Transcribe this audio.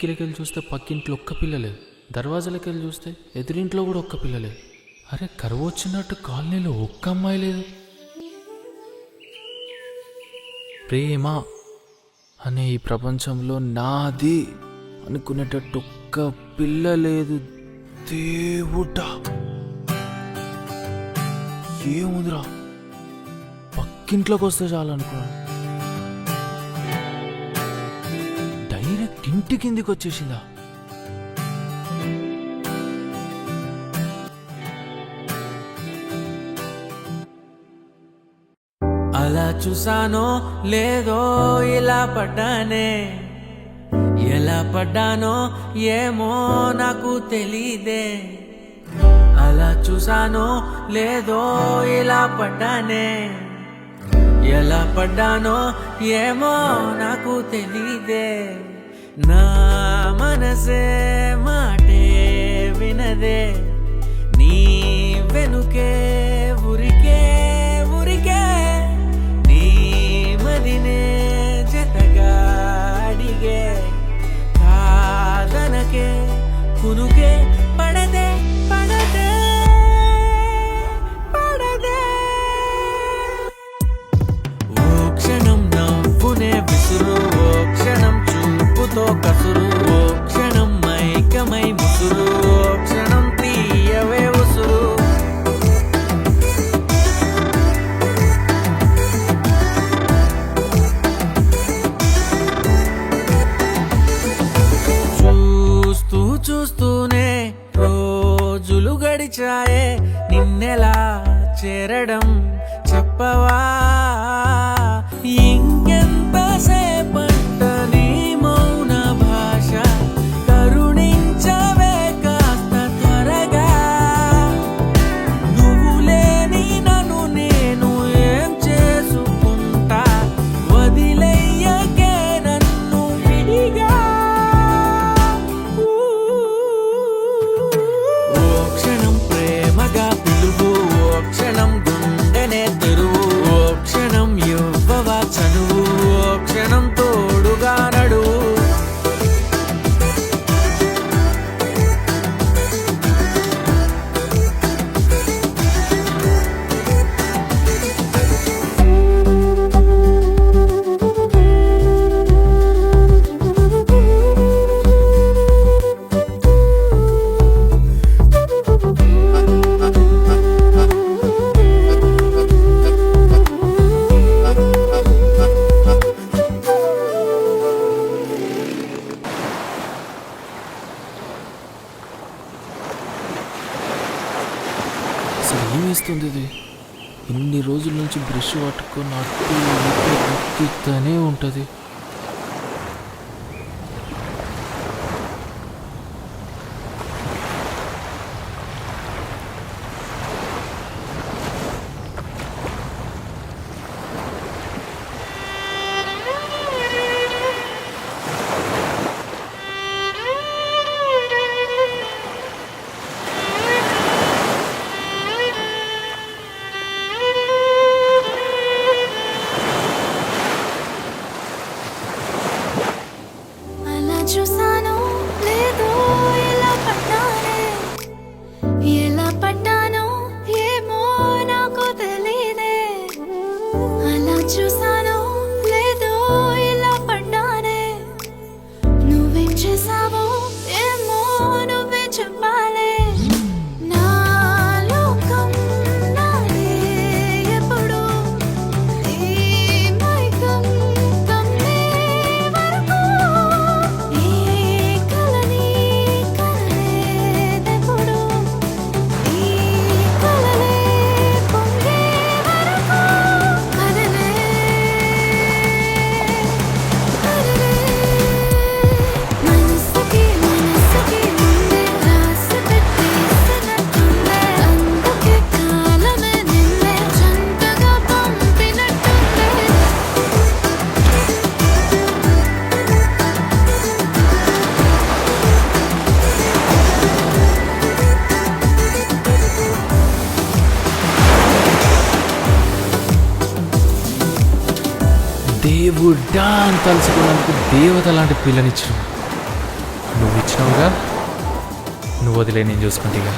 కిటికీలకి వెళ్ళి చూస్తే పక్కింట్లో ఒక్క పిల్ల లేదు, దర్వాజాలకి వెళ్ళి చూస్తే ఎదురింట్లో కూడా ఒక్క పిల్ల లేదు. అరే కరువు వచ్చినట్టు కాలనీలో ఒక్క అమ్మాయి లేదు. ప్రేమ అనే ఈ ప్రపంచంలో నాది అనుకునేటట్టు ఒక్క పిల్ల లేదు. దేవుడా ఏముందిరా, పక్కింట్లోకి వస్తే చాలు అనుకున్నాను. డైరెక్ట్ ఇంటి కిందికి వచ్చేసిందా? అలా చూసానో లేదో ఇలా పడ్డానే, ఎలా పడ్డానో ఏమో నాకు తెలీదే. అలా చూసానో లేదో ఇలా పడ్డానే, ఎలా పడ్డానో ఏమో నాకు తెలీదే. నా మనసే మాటే వినదే, నీ వెనుకే ఉరికే ఉరికే, నీ మదినే జతగా అడిగే, కాదనకే కునుకే పడదే పడదే పడదే. ఓ క్షణం నవ్వునే విసురు, ఓ క్షణం చూపుతో కసురు, ఓ క్షణం మైకమై ముసురు, ఓ క్షణం తీయవే ఉసురు. చూస్తూ చూస్తూనే రోజులు గడిచాయే, నిన్నెలా చేరడం చెప్పవా? ఇంకెంతసేపంట నీ మౌన భాష, కరుణించవే కాస్త త్వరగా. నువ్వు లేని నన్ను నేను ఏం చేసుకుంటా, వదిలేయకే నన్ను విడిగా. ఓ క్షణం ప్రేమగా పిలువు, ఓ క్షణం గుండెనే తెరువు, ఓ క్షణం ఇవ్వవా చనువు, ఓ క్షణం తోడుగా నడువు. అసలు ఏమేస్తుంది ఇది? ఇన్ని రోజుల నుంచి బ్రష్ పట్టుకొని అట్టు ఇటు నొక్కుతూనే ఉంటుంది. అలా చూసానో లేదో ఇలా పడ్డానే, ఎలా పడ్డానో ఏమో నాకు తెలీదే. అలా చూసానో లేదో ఇలా పడ్డానే, నువ్వేం చేసావో ఏమో నువ్వే చెప్పాలే. నా లోకం నాదే ఎప్పుడు, ఈ మైకం కమ్మే వరకు, ఈ కలని కనలేదెప్పుడు, ఈ కలలే పొంగే వరకు కదలే కదలే. మనసుకి మనసుకి ముందే రాసి పెట్టేసినట్టుందే, అందుకే కాలమే నిన్నే జంటగా పంపినట్టుందే. దేవుడా అని తలుచుకున్నందుకు దేవత లాంటి పిల్లనిచ్చాడు. నువ్వు ఇచ్చినావుగా, నువ్వు వదిలే నేను చూసుకుంటేగా.